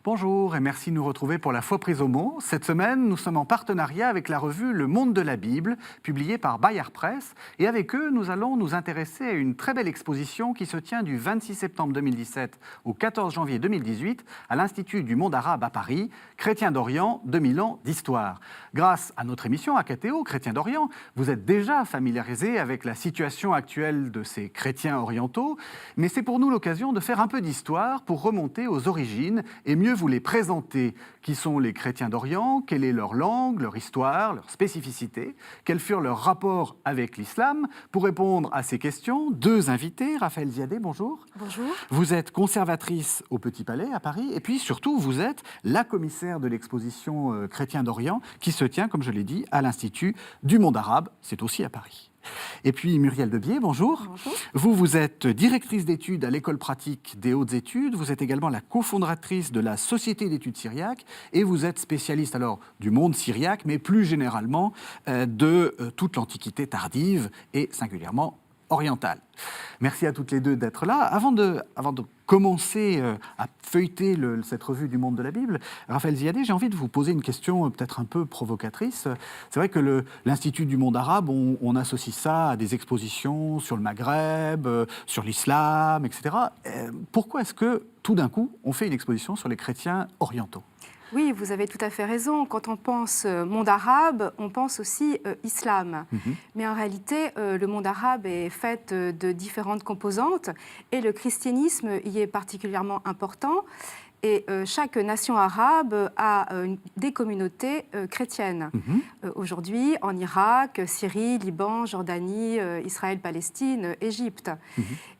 Bonjour et merci de nous retrouver pour La Foi prise au mot. Cette semaine, nous sommes en partenariat avec la revue Le Monde de la Bible, publiée par Bayard Presse. Et avec eux, nous allons nous intéresser à une très belle exposition qui se tient du 26 septembre 2017 au 14 janvier 2018 à l'Institut du monde arabe à Paris, Chrétiens d'Orient, 2000 ans d'histoire. Grâce à notre émission AKTO, Chrétiens d'Orient, vous êtes déjà familiarisés avec la situation actuelle de ces chrétiens orientaux, mais c'est pour nous l'occasion de faire un peu d'histoire pour remonter aux origines et mieux vous les présenter. Qui sont les chrétiens d'Orient? Quelle est leur langue, leur histoire, leur spécificité? Quels furent leurs rapports avec l'islam? Pour répondre à ces questions, deux invités. Raphaël Ziadé, bonjour. Bonjour. Vous êtes conservatrice au Petit Palais à Paris et puis surtout vous êtes la commissaire de l'exposition Chrétiens d'Orient qui se tient, comme je l'ai dit, à l'Institut du monde arabe. C'est aussi à Paris. Et puis Muriel Debier, bonjour. Bonjour. Vous êtes directrice d'études à l'École pratique des hautes études. Vous êtes également la cofondatrice de la Société d'études syriaques et vous êtes spécialiste alors du monde syriaque, mais plus généralement de toute l'Antiquité tardive et singulièrement orientale. Merci à toutes les deux d'être là. Avant de commencer à feuilleter cette revue du monde de la Bible, Raphaël Ziadé, j'ai envie de vous poser une question peut-être un peu provocatrice. C'est vrai que l'Institut du monde arabe, on associe ça à des expositions sur le Maghreb, sur l'islam, etc. Pourquoi est-ce que, tout d'un coup, on fait une exposition sur les chrétiens orientaux ? Oui, vous avez tout à fait raison. Quand on pense monde arabe, on pense aussi islam. Mais en réalité, le monde arabe est fait de différentes composantes et le christianisme y est particulièrement important. Et chaque nation arabe a des communautés chrétiennes. Aujourd'hui, en Irak, Syrie, Liban, Jordanie, Israël, Palestine, Égypte.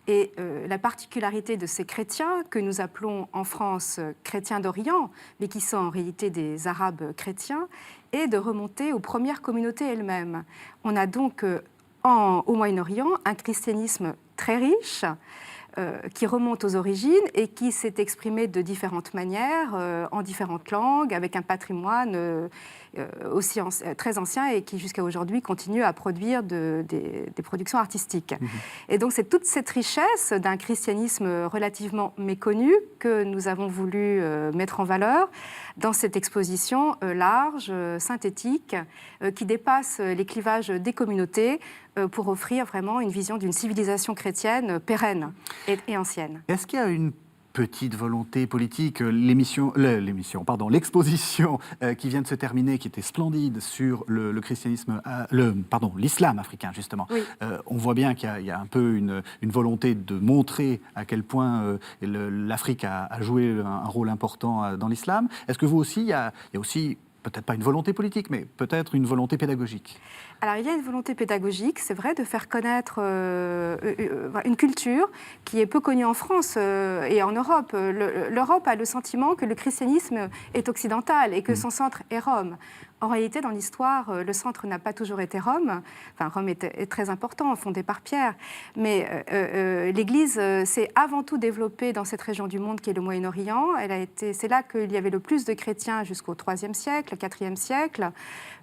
Et la particularité de ces chrétiens, que nous appelons en France chrétiens d'Orient, mais qui sont en réalité des Arabes chrétiens, est de remonter aux premières communautés elles-mêmes. On a donc au Moyen-Orient un christianisme très riche, qui remonte aux origines et qui s'est exprimé de différentes manières, en différentes langues, avec un patrimoine aussi très ancien et qui jusqu'à aujourd'hui continue à produire des productions artistiques. Et donc c'est toute cette richesse d'un christianisme relativement méconnu que nous avons voulu mettre en valeur dans cette exposition large, synthétique, qui dépasse les clivages des communautés pour offrir vraiment une vision d'une civilisation chrétienne pérenne et ancienne. Est-ce qu'il y a une petite volonté politique, l'exposition qui vient de se terminer, qui était splendide sur le christianisme, l'islam africain justement. Oui. On voit bien qu'il y a un peu une volonté de montrer à quel point l'Afrique a joué un rôle important dans l'islam. Est-ce que vous aussi, il y a aussi peut-être pas une volonté politique, mais peut-être une volonté pédagogique? Alors, il y a une volonté pédagogique, c'est vrai, de faire connaître une culture qui est peu connue en France et en Europe. L'Europe a le sentiment que le christianisme est occidental et que son centre est Rome. En réalité, dans l'histoire, le centre n'a pas toujours été Rome. Enfin, Rome est très important, fondé par Pierre. Mais l'Église s'est avant tout développée dans cette région du monde qui est le Moyen-Orient. C'est là qu'il y avait le plus de chrétiens jusqu'au IIIe siècle, IVe siècle.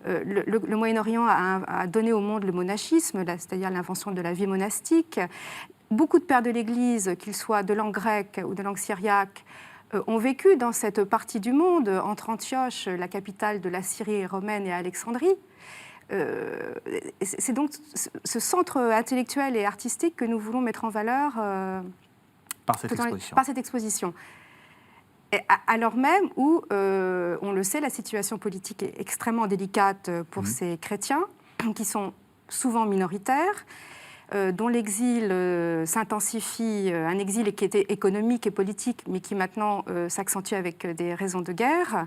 Le Moyen-Orient a donné au monde le monachisme, c'est-à-dire l'invention de la vie monastique. Beaucoup de pères de l'Église, qu'ils soient de langue grecque ou de langue syriaque, ont vécu dans cette partie du monde, entre Antioche, la capitale de la Syrie romaine, et Alexandrie. C'est donc ce centre intellectuel et artistique que nous voulons mettre en valeur par cette exposition. Et alors même où, on le sait, la situation politique est extrêmement délicate pour ces chrétiens, qui sont souvent minoritaires, dont l'exil s'intensifie, un exil qui était économique et politique, mais qui maintenant s'accentue avec des raisons de guerre,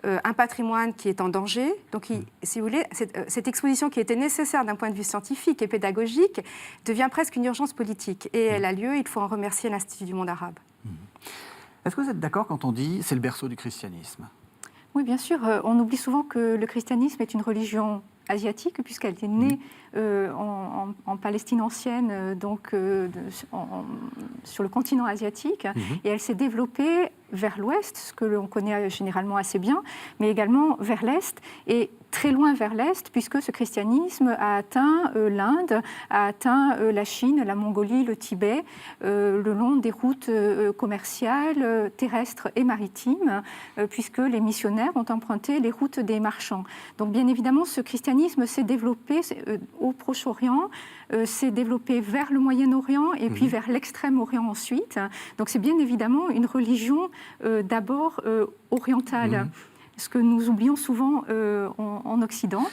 un patrimoine qui est en danger. Donc, si vous voulez, cette exposition qui était nécessaire d'un point de vue scientifique et pédagogique devient presque une urgence politique. Et elle a lieu, il faut en remercier l'Institut du monde arabe. Est-ce que vous êtes d'accord quand on dit c'est le berceau du christianisme? Oui, bien sûr. On oublie souvent que le christianisme est une religion asiatique, puisqu'elle est née en Palestine ancienne, donc sur le continent asiatique, et elle s'est développée vers l'ouest, ce que l'on connaît généralement assez bien, mais également vers l'est, et très loin vers l'Est, puisque ce christianisme a atteint l'Inde, a atteint la Chine, la Mongolie, le Tibet, le long des routes commerciales, terrestres et maritimes, puisque les missionnaires ont emprunté les routes des marchands. Donc bien évidemment, ce christianisme s'est développé au Proche-Orient, s'est développé vers le Moyen-Orient et puis vers l'Extrême-Orient ensuite. Donc c'est bien évidemment une religion d'abord orientale, ce que nous oublions souvent en Occident.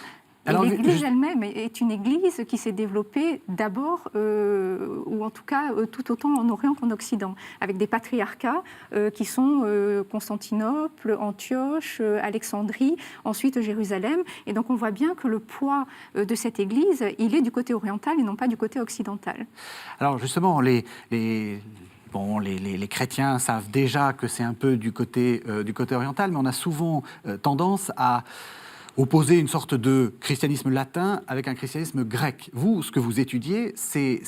Alors, l'Église elle-même est une Église qui s'est développée d'abord, ou en tout cas tout autant en Orient qu'en Occident, avec des patriarcats qui sont Constantinople, Antioche, Alexandrie, ensuite Jérusalem. Et donc on voit bien que le poids de cette Église, il est du côté oriental et non pas du côté occidental. Alors justement, les chrétiens savent déjà que c'est un peu du côté oriental, mais on a souvent tendance à opposer une sorte de christianisme latin avec un christianisme grec. Vous, ce que vous étudiez, c'est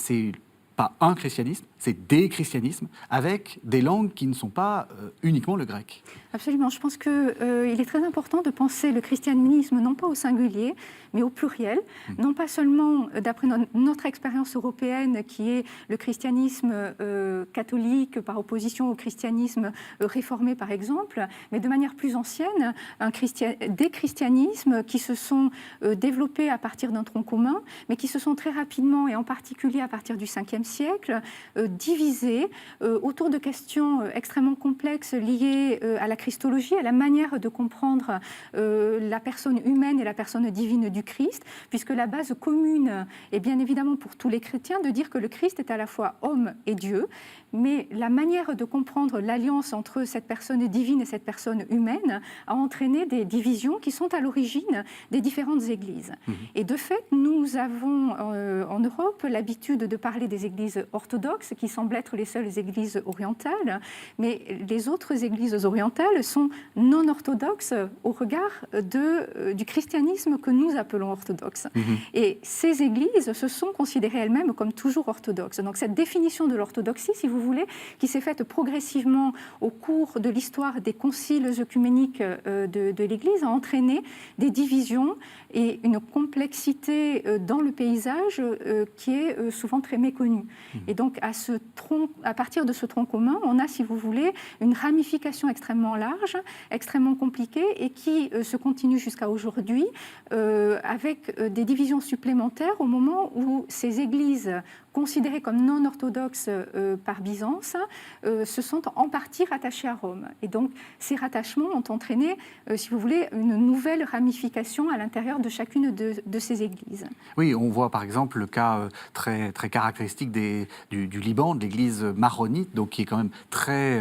pas un christianisme, c'est des christianismes avec des langues qui ne sont pas uniquement le grec. Absolument. Je pense qu'il est très important de penser le christianisme non pas au singulier, mais au pluriel. Non pas seulement d'après notre expérience européenne, qui est le christianisme catholique par opposition au christianisme réformé, par exemple, mais de manière plus ancienne, des christianismes qui se sont développés à partir d'un tronc commun, mais qui se sont très rapidement, et en particulier à partir du 5e siècle, divisés autour de questions extrêmement complexes liées à la christologie, à la manière de comprendre la personne humaine et la personne divine du Christ, puisque la base commune est bien évidemment pour tous les chrétiens de dire que le Christ est à la fois homme et Dieu, mais la manière de comprendre l'alliance entre cette personne divine et cette personne humaine a entraîné des divisions qui sont à l'origine des différentes églises. Et de fait, nous avons en Europe l'habitude de parler des églises orthodoxes, qui semblent être les seules églises orientales, mais les autres églises orientales sont non orthodoxes au regard du christianisme que nous appelons orthodoxe. Et ces églises se sont considérées elles-mêmes comme toujours orthodoxes. Donc cette définition de l'orthodoxie, si vous voulez, qui s'est faite progressivement au cours de l'histoire des conciles œcuméniques de l'Église, a entraîné des divisions et une complexité dans le paysage qui est souvent très méconnue. Et donc à partir de ce tronc commun, on a, si vous voulez, une ramification extrêmement large, extrêmement compliquée et qui se continue jusqu'à aujourd'hui avec des divisions supplémentaires au moment où ces églises considérées comme non orthodoxes par Byzance se sont en partie rattachées à Rome. Et donc ces rattachements ont entraîné, si vous voulez, une nouvelle ramification à l'intérieur de chacune de ces églises. Oui, on voit par exemple le cas très, très caractéristique du Liban, de l'église maronite, donc qui est quand même très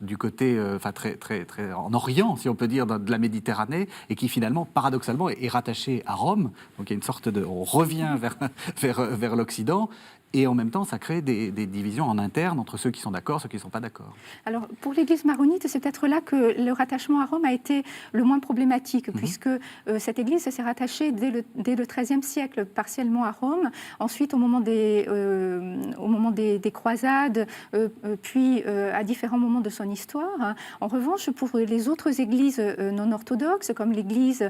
du côté, très, très, très en Orient, si on peut dire, de la Méditerranée, et qui finalement, paradoxalement, est rattachée à Rome. Donc il y a une sorte de... On revient vers l'Occident. Et en même temps, ça crée des divisions en interne entre ceux qui sont d'accord et ceux qui ne sont pas d'accord. Alors, pour l'Église maronite, c'est peut-être là que le rattachement à Rome a été le moins problématique, puisque cette Église s'est rattachée dès le XIIIe siècle, partiellement à Rome, ensuite au moment des croisades, puis à différents moments de son histoire. En revanche, pour les autres églises non orthodoxes, comme l'Église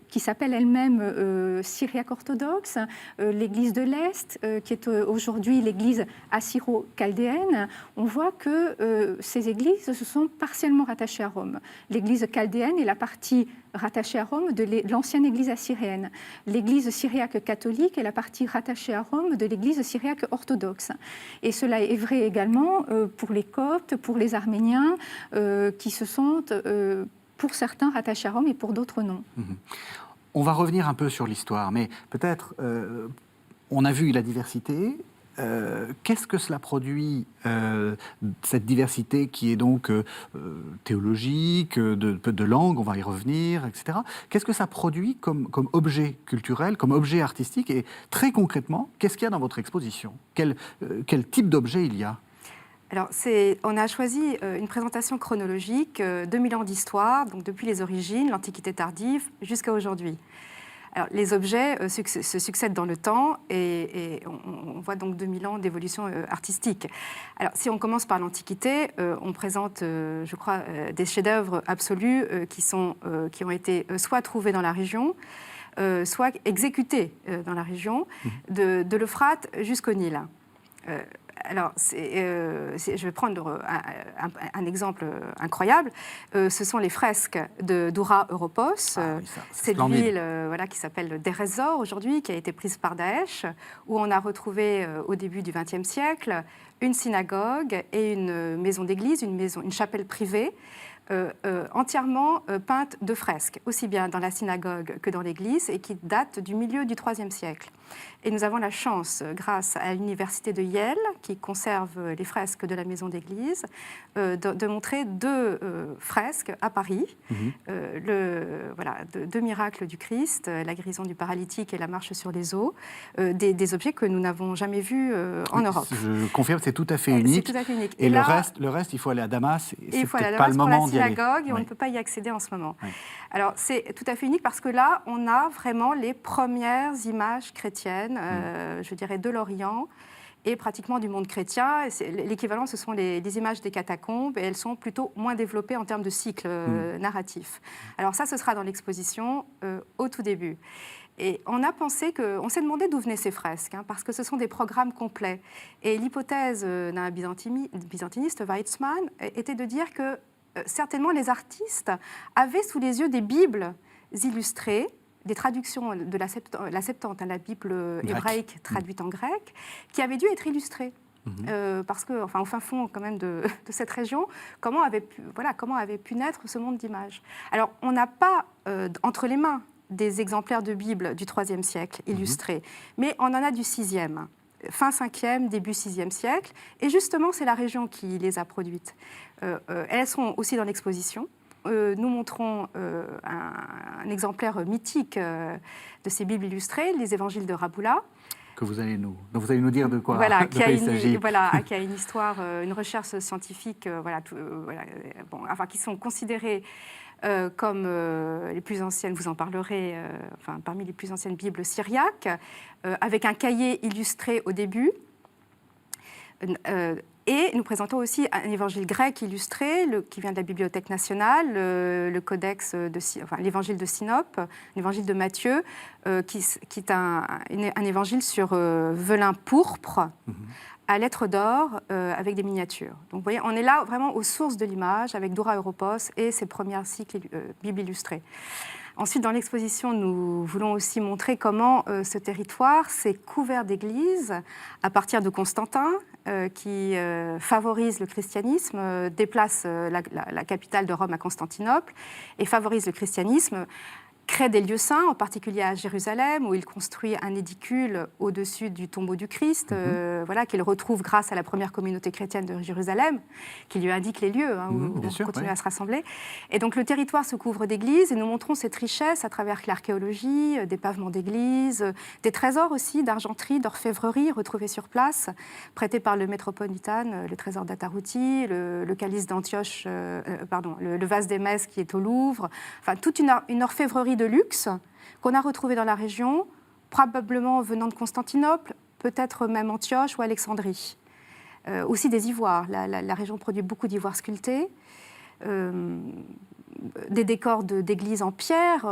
qui s'appelle elle-même syriaque orthodoxe, l'Église de l'Est, qui est aujourd'hui l'Église assyro-chaldéenne, on voit que ces églises se sont partiellement rattachées à Rome. L'Église chaldéenne est la partie rattachée à Rome de l'ancienne Église assyrienne. L'Église syriaque catholique est la partie rattachée à Rome de l'Église syriaque orthodoxe. Et cela est vrai également pour les Coptes, pour les Arméniens, qui se sont, pour certains, rattachés à Rome et pour d'autres non. On va revenir un peu sur l'histoire, mais peut-être... on a vu la diversité. Qu'est-ce que cela produit, cette diversité qui est donc théologique, de langue, on va y revenir, etc. Qu'est-ce que ça produit comme objet culturel, comme objet artistique? Et très concrètement, qu'est-ce qu'il y a dans votre exposition? Quel type d'objet il y a? Alors, on a choisi une présentation chronologique, 2000 ans d'histoire, donc depuis les origines, l'Antiquité tardive, jusqu'à aujourd'hui. Alors, les objets se succèdent dans le temps et on voit donc 2000 ans d'évolution artistique. Alors, si on commence par l'Antiquité, on présente, je crois, des chefs-d'œuvre absolus qui ont été soit trouvés dans la région, soit exécutés dans la région, de l'Euphrate jusqu'au Nil. Alors, je vais prendre un exemple incroyable. Ce sont les fresques d'Oura Europos. C'est une ville qui s'appelle Deir ez-Zor aujourd'hui, qui a été prise par Daesh, où on a retrouvé au début du XXe siècle une synagogue et une maison d'église, une chapelle privée, entièrement peinte de fresques, aussi bien dans la synagogue que dans l'église, et qui date du milieu du IIIe siècle. Et nous avons la chance, grâce à l'université de Yale, qui conserve les fresques de la maison d'église, de montrer deux fresques à Paris, deux miracles du Christ, la guérison du paralytique et la marche sur les eaux, des objets que nous n'avons jamais vus en Europe. Je confirme, c'est tout à fait unique. C'est tout à fait unique. Et le reste, il faut aller à Damas. Il faut aller à Damas pour la synagogue, et on ne peut pas y accéder en ce moment. Oui. Alors, c'est tout à fait unique parce que là, on a vraiment les premières images chrétiennes, je dirais, de l'Orient et pratiquement du monde chrétien. L'équivalent, ce sont les images des catacombes, et elles sont plutôt moins développées en termes de cycle narratif. Alors ça, ce sera dans l'exposition au tout début. Et on s'est demandé d'où venaient ces fresques, parce que ce sont des programmes complets. Et l'hypothèse d'un byzantiniste, Weizmann, était de dire que certainement les artistes avaient sous les yeux des Bibles illustrées, des traductions de la Septante, la Bible hébraïque traduite en grec, qui avaient dû être illustrées. Parce que, au fin fond quand même de cette région, comment avait pu naître ce monde d'images. Alors, on n'a pas entre les mains des exemplaires de Bible du IIIe siècle illustrés, mais on en a du VIe, fin 5e, début 6e siècle, et justement, c'est la région qui les a produites. Elles sont aussi dans l'exposition. Nous montrons un exemplaire mythique de ces Bibles illustrées, les évangiles de Raboula. Dont vous allez nous dire de quoi, qui a une histoire, une recherche scientifique, qui sont considérées comme les plus anciennes, vous en parlerez, parmi les plus anciennes Bibles syriaques, avec un cahier illustré au début. Et nous présentons aussi un évangile grec illustré qui vient de la Bibliothèque nationale, le codex l'évangile de Sinope, l'évangile de Matthieu, qui est un évangile sur velin pourpre à lettres d'or avec des miniatures. Donc vous voyez, on est là vraiment aux sources de l'image avec Dora Europos et ses premiers cycles Bibles illustrées. Ensuite, dans l'exposition, nous voulons aussi montrer comment ce territoire s'est couvert d'églises à partir de Constantin, qui favorise le christianisme, déplace la capitale de Rome à Constantinople et favorise le christianisme, crée des lieux saints, en particulier à Jérusalem, où il construit un édicule au-dessus du tombeau du Christ, qu'il retrouve grâce à la première communauté chrétienne de Jérusalem, qui lui indique les lieux où on continue à se rassembler. Et donc le territoire se couvre d'églises, et nous montrons cette richesse à travers l'archéologie, des pavements d'églises, des trésors aussi d'argenterie, d'orfèvrerie retrouvés sur place, prêtés par le métropolitain, le trésor d'Atarouti, le calice d'Antioche, le vase d'Émès qui est au Louvre, toute une orfèvrerie de luxe qu'on a retrouvé dans la région, probablement venant de Constantinople, peut-être même Antioche ou Alexandrie. Aussi des ivoires. La région produit beaucoup d'ivoires sculptés, des décors d'églises en pierre,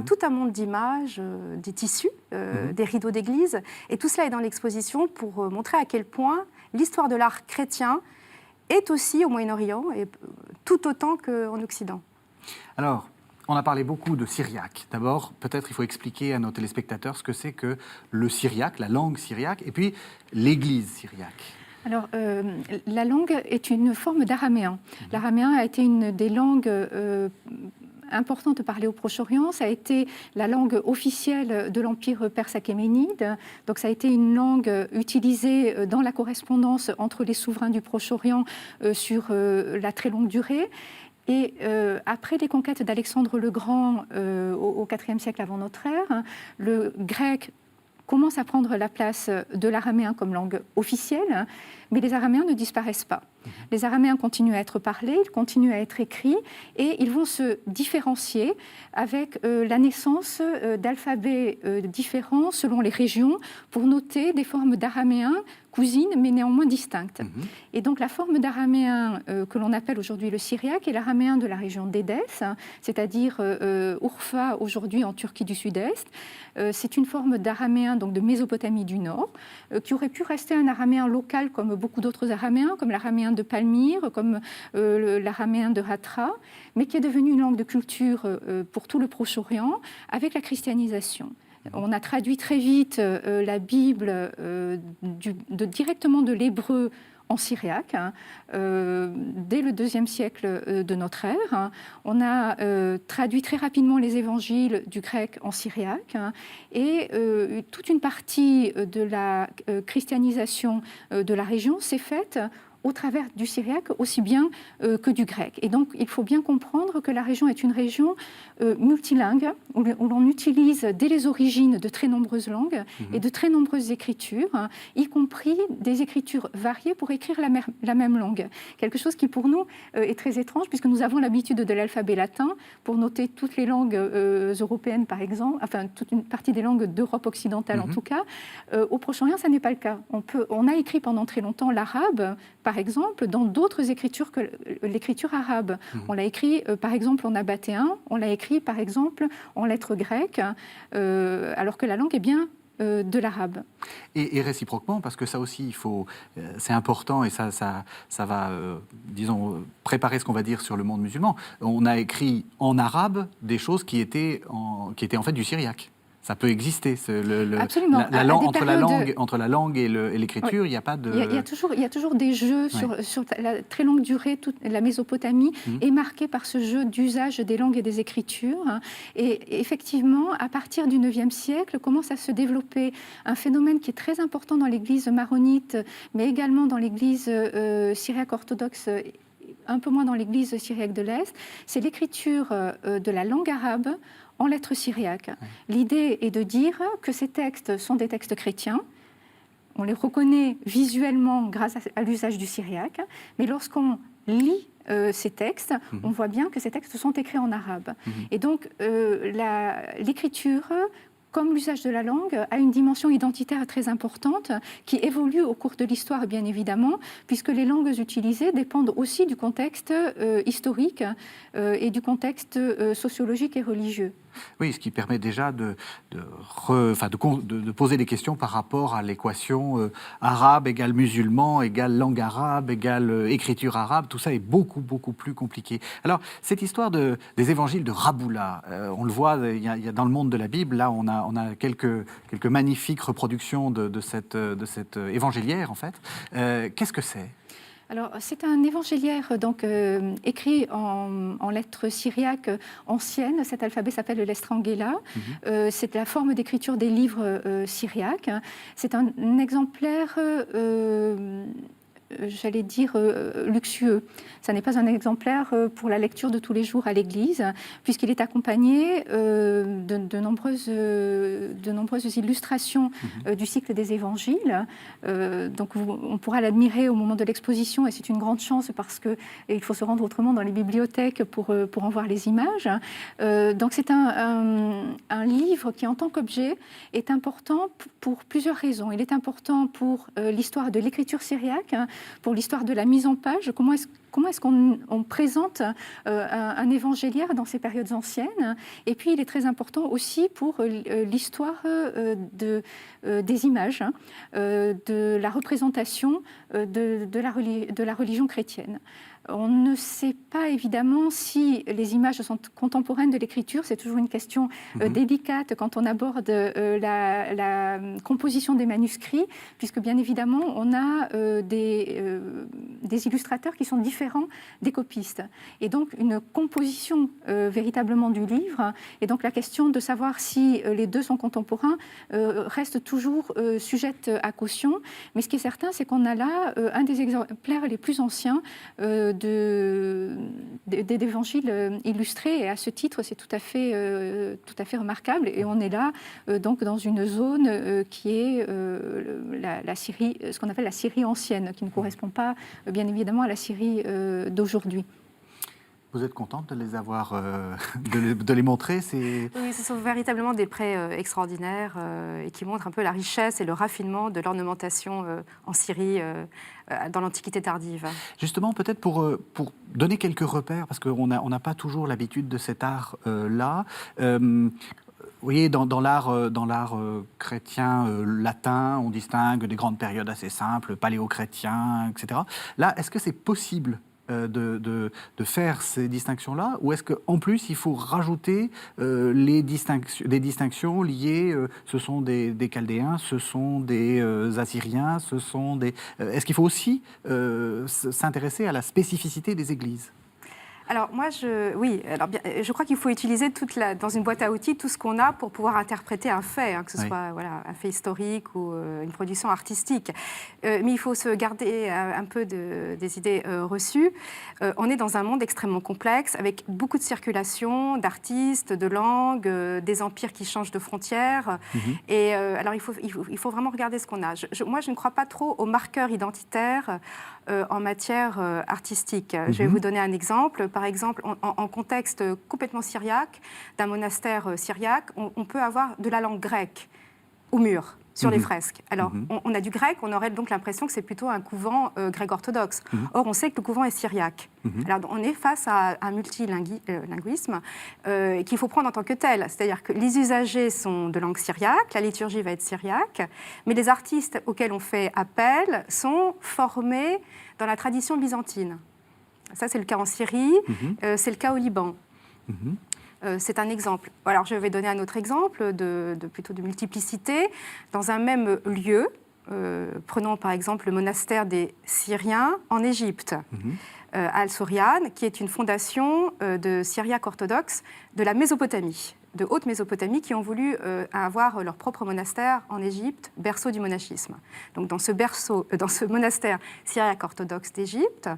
tout un monde d'images, des tissus, des rideaux d'église. Et tout cela est dans l'exposition pour montrer à quel point l'histoire de l'art chrétien est aussi au Moyen-Orient, et tout autant qu'en Occident. Alors, on a parlé beaucoup de syriaque. D'abord, peut-être il faut expliquer à nos téléspectateurs ce que c'est que le syriaque, la langue syriaque, et puis l'église syriaque. Alors, la langue est une forme d'araméen. L'araméen a été une des langues importantes parlées au Proche-Orient. Ça a été la langue officielle de l'Empire perse achéménide. Donc, ça a été une langue utilisée dans la correspondance entre les souverains du Proche-Orient sur la très longue durée. Et après les conquêtes d'Alexandre le Grand au IVe siècle avant notre ère, le grec commence à prendre la place de l'araméen comme langue officielle, mais les araméens ne disparaissent pas. Les araméens continuent à être parlés, ils continuent à être écrits, et ils vont se différencier avec la naissance d'alphabets différents selon les régions pour noter des formes d'araméen cousines, mais néanmoins distinctes. Et donc la forme d'araméen que l'on appelle aujourd'hui le syriaque est l'araméen de la région d'Édesse, c'est-à-dire Urfa aujourd'hui en Turquie du Sud-Est. C'est une forme d'araméen donc de Mésopotamie du Nord, qui aurait pu rester un araméen local comme beaucoup d'autres araméens, comme l'araméen de Palmyre, comme l'araméen de Hatra, mais qui est devenu une langue de culture pour tout le Proche-Orient avec la christianisation. On a traduit très vite la Bible directement de l'hébreu en syriaque, dès le IIe siècle de notre ère. On a traduit très rapidement les évangiles du grec en syriaque, et toute une partie de la christianisation de la région s'est faite au travers du syriaque aussi bien que du grec. Et donc, il faut bien comprendre que la région est une région multilingue, où l'on utilise dès les origines de très nombreuses langues et de très nombreuses écritures, y compris des écritures variées pour écrire la même langue. Quelque chose qui, pour nous, est très étrange, puisque nous avons l'habitude de l'alphabet latin pour noter toutes les langues européennes, par exemple, enfin, toute une partie des langues d'Europe occidentale, en tout cas. Au Proche-Orient, ça n'est pas le cas. On a écrit pendant très longtemps l'arabe, par exemple, dans d'autres écritures que l'écriture arabe. On l'a écrit, par exemple, en nabatéen, on l'a écrit, par exemple, en lettres grecques, alors que la langue est bien de l'arabe. Et réciproquement, parce que ça aussi, c'est important, et ça va, disons, préparer ce qu'on va dire sur le monde musulman. On a écrit en arabe des choses qui étaient en fait du syriaque. Ça peut exister. Absolument. Entre la langue et l'écriture, il n'y a pas de... Il y a toujours des jeux sur la très longue durée. Toute la Mésopotamie est marquée par ce jeu d'usage des langues et des écritures. Et effectivement, à partir du IXe siècle, commence à se développer un phénomène qui est très important dans l'Église maronite, mais également dans l'Église syriaque orthodoxe, un peu moins dans l'Église syriaque de l'Est. C'est l'écriture de la langue arabe en lettres syriaques. L'idée est de dire que ces textes sont des textes chrétiens. On les reconnaît visuellement grâce à l'usage du syriaque, mais lorsqu'on lit ces textes, on voit bien que ces textes sont écrits en arabe. Et donc, l'écriture, comme l'usage de la langue, a une dimension identitaire très importante qui évolue au cours de l'histoire, bien évidemment, puisque les langues utilisées dépendent aussi du contexte historique et du contexte sociologique et religieux. Oui, ce qui permet déjà de poser des questions par rapport à l'équation arabe égale musulman, égale langue arabe, égale écriture arabe. Tout ça est beaucoup, beaucoup plus compliqué. Alors, cette histoire des évangiles de Raboula, on le voit, il y a dans le monde de la Bible, là, on a quelques magnifiques reproductions de cette évangéliaire, en fait. Qu'est-ce que c'est ? Alors, c'est un évangéliaire donc, écrit en lettres syriaques anciennes. Cet alphabet s'appelle l'estrangela. C'est la forme d'écriture des livres syriaques. C'est un exemplaire... j'allais dire luxueux. Ça n'est pas un exemplaire pour la lecture de tous les jours à l'église, puisqu'il est accompagné de nombreuses illustrations du cycle des évangiles. Donc on pourra l'admirer au moment de l'exposition, et c'est une grande chance parce qu'il faut se rendre autrement dans les bibliothèques pour en voir les images. Donc c'est un livre qui, en tant qu'objet, est important pour plusieurs raisons. Il est important pour l'histoire de l'écriture syriaque, pour l'histoire de la mise en page. Comment est-ce qu'on présente un évangéliaire dans ces périodes anciennes? Et puis, il est très important aussi pour l'histoire des images, de la représentation de la religion chrétienne. On ne sait pas évidemment si les images sont contemporaines de l'écriture. C'est toujours une question délicate quand on aborde la composition des manuscrits, puisque bien évidemment on a des illustrateurs qui sont différents des copistes. Et donc une composition véritablement du livre, et donc la question de savoir si les deux sont contemporains reste toujours sujette à caution. Mais ce qui est certain, c'est qu'on a là un des exemplaires les plus anciens d'évangiles illustrés, et à ce titre, c'est tout à fait remarquable. Et on est là, donc, dans une zone qui est la Syrie, ce qu'on appelle la Syrie ancienne, qui ne correspond pas, bien évidemment, à la Syrie d'aujourd'hui. Vous êtes contente de les avoir, de les montrer Oui, ce sont véritablement des prêts extraordinaires et qui montrent un peu la richesse et le raffinement de l'ornementation en Syrie dans l'Antiquité tardive. Justement, peut-être pour donner quelques repères, parce qu'on n'a pas toujours l'habitude de cet art-là. Vous voyez, dans l'art chrétien latin, on distingue des grandes périodes assez simples, paléo-chrétien, etc. Là, est-ce que c'est possible de faire ces distinctions-là, ou est-ce qu'en plus il faut rajouter des distinctions liées, ce sont des Chaldéens, ce sont des Assyriens, ce sont des... est-ce qu'il faut aussi s'intéresser à la spécificité des églises ? Alors moi, je crois qu'il faut utiliser dans une boîte à outils tout ce qu'on a pour pouvoir interpréter un fait, que ce soit un fait historique ou une production artistique. Mais il faut se garder un peu des idées reçues. On est dans un monde extrêmement complexe, avec beaucoup de circulation d'artistes, de langues, des empires qui changent de frontières. Et alors il faut vraiment regarder ce qu'on a. Moi, je ne crois pas trop aux marqueurs identitaires en matière artistique. Je vais vous donner un exemple. Par exemple, en contexte complètement syriaque, d'un monastère syriaque, on peut avoir de la langue grecque au mur, sur les fresques. Alors, on a du grec, on aurait donc l'impression que c'est plutôt un couvent grec orthodoxe. Or, on sait que le couvent est syriaque. Alors, on est face à un multilinguisme qu'il faut prendre en tant que tel. C'est-à-dire que les usagers sont de langue syriaque, la liturgie va être syriaque, mais les artistes auxquels on fait appel sont formés dans la tradition byzantine. Ça, c'est le cas en Syrie, c'est le cas au Liban. C'est un exemple. Alors, je vais donner un autre exemple plutôt de multiplicité. Dans un même lieu, prenons par exemple le monastère des Syriens en Égypte, Al-Sourian, qui est une fondation de Syriaques orthodoxes de la Mésopotamie, de Haute-Mésopotamie, qui ont voulu avoir leur propre monastère en Égypte, berceau du monachisme. Donc, dans ce monastère syriaque orthodoxe d'Égypte,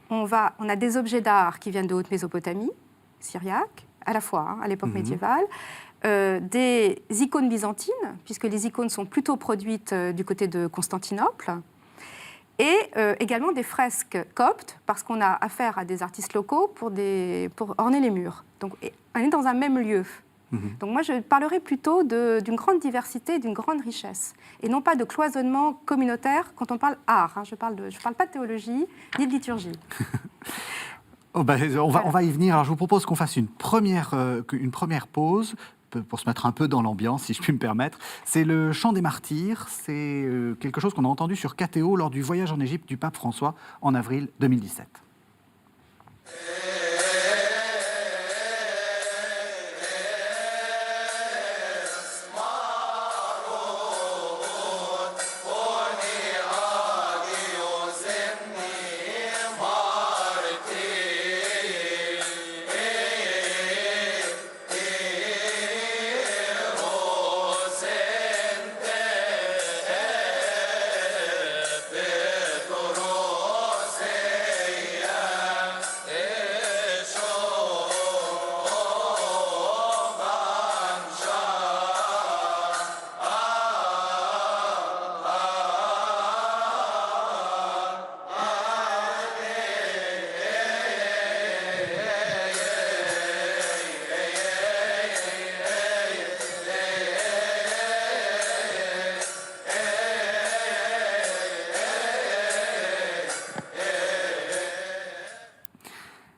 on a des objets d'art qui viennent de Haute-Mésopotamie, syriaque, à la fois, à l'époque médiévale, des icônes byzantines, puisque les icônes sont plutôt produites du côté de Constantinople, et également des fresques coptes, parce qu'on a affaire à des artistes locaux pour orner les murs. Donc, on est dans un même lieu. Donc moi, je parlerais plutôt d'une grande diversité, d'une grande richesse, et non pas de cloisonnement communautaire quand on parle art. Je parle pas de théologie ni de liturgie. On va y venir. Alors, je vous propose qu'on fasse une première pause pour se mettre un peu dans l'ambiance, si je puis me permettre. C'est le chant des martyrs. C'est quelque chose qu'on a entendu sur KTO lors du voyage en Égypte du pape François en avril 2017.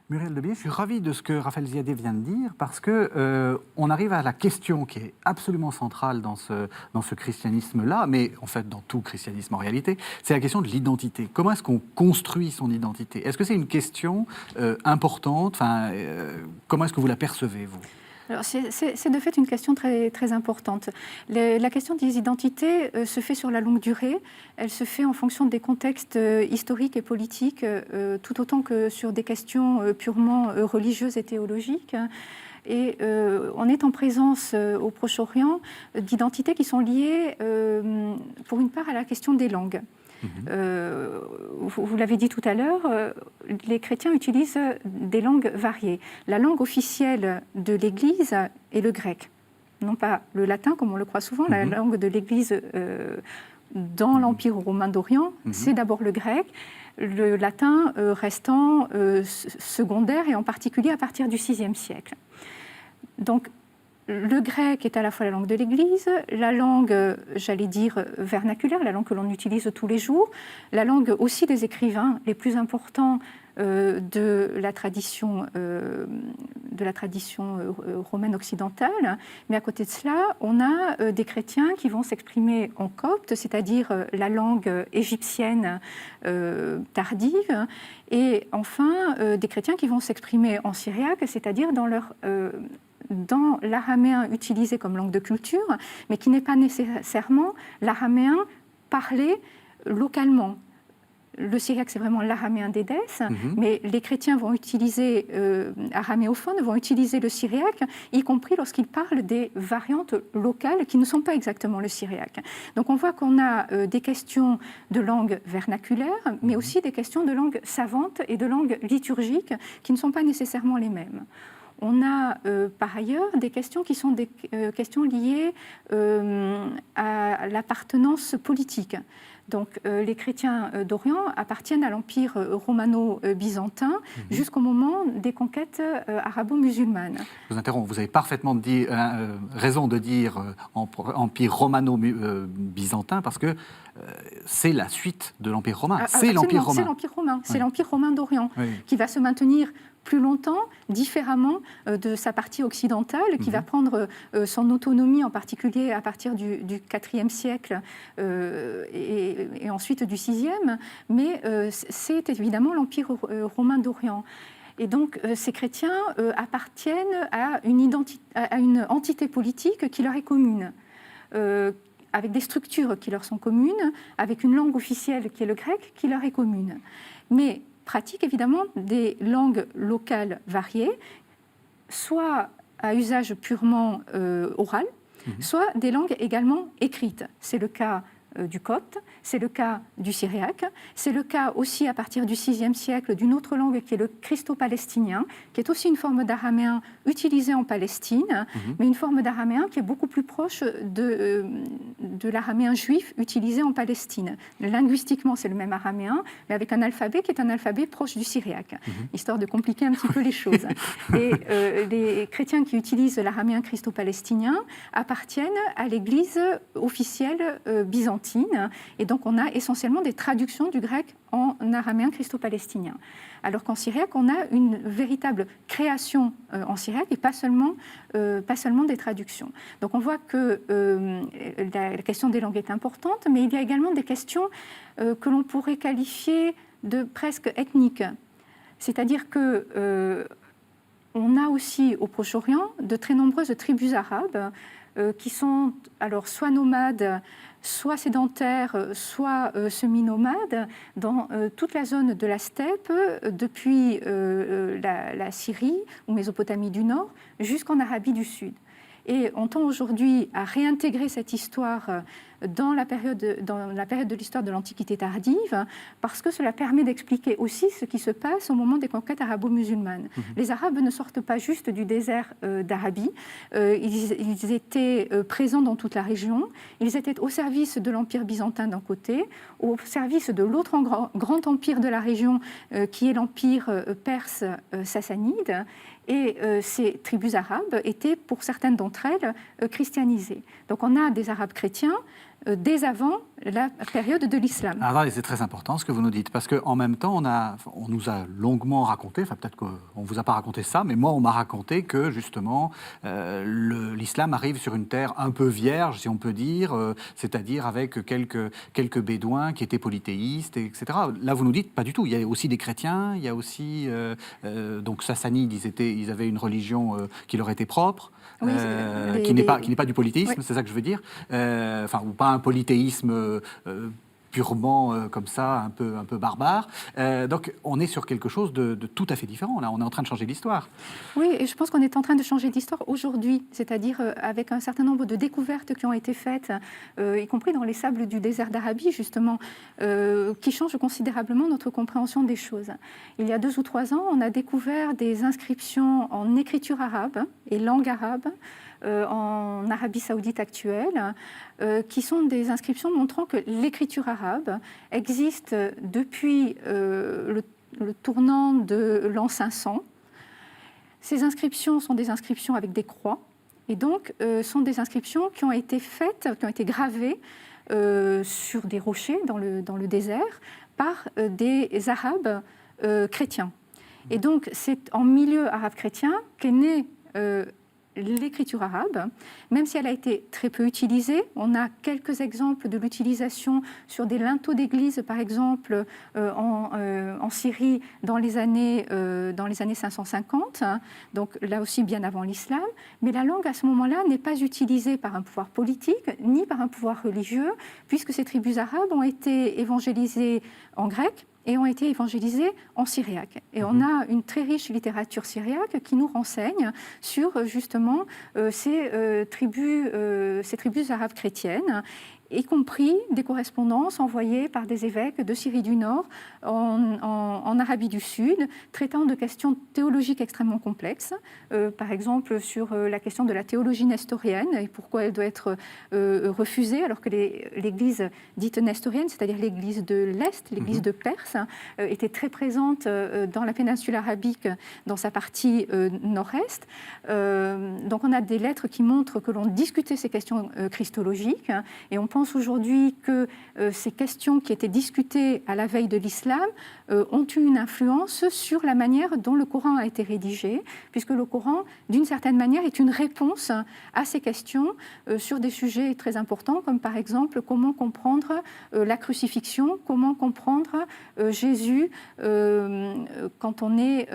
Muriel Debié, je suis ravi de ce que Raphaël Ziadé vient de dire, parce qu'on arrive à la question qui est absolument centrale dans ce christianisme-là, mais en fait dans tout christianisme en réalité, c'est la question de l'identité. Comment est-ce qu'on construit son identité ? Est-ce que c'est une question importante ? Comment est-ce que vous la percevez, vous ? Alors, c'est de fait une question très, très importante. La question des identités se fait sur la longue durée. Elle se fait en fonction des contextes historiques et politiques, tout autant que sur des questions purement religieuses et théologiques. Et on est en présence au Proche-Orient d'identités qui sont liées, pour une part, à la question des langues. Vous l'avez dit tout à l'heure, les chrétiens utilisent des langues variées. La langue officielle de l'Église est le grec, non pas le latin comme on le croit souvent. La langue de l'Église dans l'Empire romain d'Orient, c'est d'abord le grec, le latin restant secondaire, et en particulier à partir du VIe siècle. Donc, le grec est à la fois la langue de l'Église, la langue, j'allais dire, vernaculaire, la langue que l'on utilise tous les jours, la langue aussi des écrivains les plus importants de la tradition romaine occidentale. Mais à côté de cela, on a des chrétiens qui vont s'exprimer en copte, c'est-à-dire la langue égyptienne tardive, et enfin des chrétiens qui vont s'exprimer en syriaque, c'est-à-dire dans l'araméen utilisé comme langue de culture, mais qui n'est pas nécessairement l'araméen parlé localement. Le syriaque, c'est vraiment l'araméen d'Édesse, mais les chrétiens vont utiliser, araméophones, vont utiliser le syriaque, y compris lorsqu'ils parlent des variantes locales qui ne sont pas exactement le syriaque. Donc on voit qu'on a des questions de langue vernaculaire, mais aussi des questions de langue savante et de langue liturgique qui ne sont pas nécessairement les mêmes. On a par ailleurs des questions qui sont des questions liées à l'appartenance politique. Donc les chrétiens d'Orient appartiennent à l'Empire romano-byzantin jusqu'au moment des conquêtes arabo-musulmanes. Je vous interromps, vous avez parfaitement raison de dire Empire romano-byzantin parce que c'est la suite de l'Empire romain. C'est l'Empire romain. C'est l'Empire romain, c'est l'Empire romain d'Orient qui va se maintenir plus longtemps, différemment de sa partie occidentale, qui va prendre son autonomie, en particulier à partir du IVe siècle et ensuite du VIe, mais c'est évidemment l'Empire romain d'Orient. Et donc, ces chrétiens appartiennent à une entité politique qui leur est commune, avec des structures qui leur sont communes, avec une langue officielle qui est le grec, qui leur est commune. Mais pratiquent évidemment des langues locales variées, soit à usage purement oral, soit des langues également écrites. C'est le cas du copte, c'est le cas du syriaque, c'est le cas aussi à partir du VIe siècle d'une autre langue qui est le christo-palestinien, qui est aussi une forme d'araméen utilisée en Palestine, mais une forme d'araméen qui est beaucoup plus proche de l'araméen juif utilisé en Palestine. Linguistiquement, c'est le même araméen, mais avec un alphabet qui est un alphabet proche du syriaque, histoire de compliquer un petit peu les choses. Et les chrétiens qui utilisent l'araméen christo-palestinien appartiennent à l'Église officielle byzantine. Et donc, on a essentiellement des traductions du grec en araméen christo-palestinien. Alors qu'en syriaque, on a une véritable création en syriaque et pas seulement des traductions. Donc, on voit que la question des langues est importante, mais il y a également des questions que l'on pourrait qualifier de presque ethniques. C'est-à-dire que on a aussi au Proche-Orient de très nombreuses tribus arabes qui sont alors soit nomades, soit sédentaires, soit semi-nomades, dans toute la zone de la steppe, depuis la Syrie ou Mésopotamie du Nord, jusqu'en Arabie du Sud. Et on tend aujourd'hui à réintégrer cette histoire dans la période de l'histoire de l'Antiquité tardive, parce que cela permet d'expliquer aussi ce qui se passe au moment des conquêtes arabo-musulmanes. Les Arabes ne sortent pas juste du désert d'Arabie, ils étaient présents dans toute la région, ils étaient au service de l'Empire byzantin d'un côté, au service de l'autre grand empire de la région, qui est l'Empire perse sassanide, et ces tribus arabes étaient, pour certaines d'entre elles, christianisées. Donc on a des Arabes chrétiens dès avant la période de l'islam. Alors, c'est très important ce que vous nous dites, parce qu'en même temps, on nous a longuement raconté, enfin peut-être qu'on ne vous a pas raconté ça, mais moi on m'a raconté que justement l'islam arrive sur une terre un peu vierge, si on peut dire, c'est-à-dire avec quelques bédouins qui étaient polythéistes, etc. Là vous nous dites, pas du tout, il y a aussi des chrétiens, il y a aussi, donc sassanides, ils avaient une religion qui leur était propre. Oui, qui n'est pas du polythéisme, c'est ça que je veux dire, ou pas un polythéisme purement comme ça, un peu barbare. Donc on est sur quelque chose de tout à fait différent. Là, on est en train de changer l'histoire. Oui, et je pense qu'on est en train de changer d'histoire aujourd'hui, c'est-à-dire avec un certain nombre de découvertes qui ont été faites, y compris dans les sables du désert d'Arabie, justement, qui changent considérablement notre compréhension des choses. Il y a 2 ou 3 ans, on a découvert des inscriptions en écriture arabe et langue arabe en Arabie saoudite actuelle, qui sont des inscriptions montrant que l'écriture arabe existe depuis le tournant de l'an 500. Ces inscriptions sont des inscriptions avec des croix, et donc sont des inscriptions qui ont été faites, qui ont été gravées sur des rochers dans le désert par des Arabes chrétiens. Et donc c'est en milieu arabe chrétien qu'est née l'écriture arabe, même si elle a été très peu utilisée. On a quelques exemples de l'utilisation sur des linteaux d'église, par exemple en Syrie dans les années 550, donc là aussi bien avant l'islam. Mais la langue à ce moment-là n'est pas utilisée par un pouvoir politique ni par un pouvoir religieux, puisque ces tribus arabes ont été évangélisées en grec et ont été évangélisés en syriaque. Et on a une très riche littérature syriaque qui nous renseigne sur justement ces tribus arabes chrétiennes, y compris des correspondances envoyées par des évêques de Syrie du Nord en Arabie du Sud, traitant de questions théologiques extrêmement complexes, par exemple sur la question de la théologie nestorienne et pourquoi elle doit être refusée, alors que l'Église dite nestorienne, c'est-à-dire l'Église de l'Est, l'Église de Perse, était très présente dans la péninsule arabique, dans sa partie nord-est. Donc on a des lettres qui montrent que l'on discutait ces questions christologiques, et on pense aujourd'hui que ces questions qui étaient discutées à la veille de l'islam ont eu une influence sur la manière dont le Coran a été rédigé, puisque le Coran, d'une certaine manière, est une réponse à ces questions sur des sujets très importants, comme par exemple comment comprendre la crucifixion, comment comprendre Jésus quand on est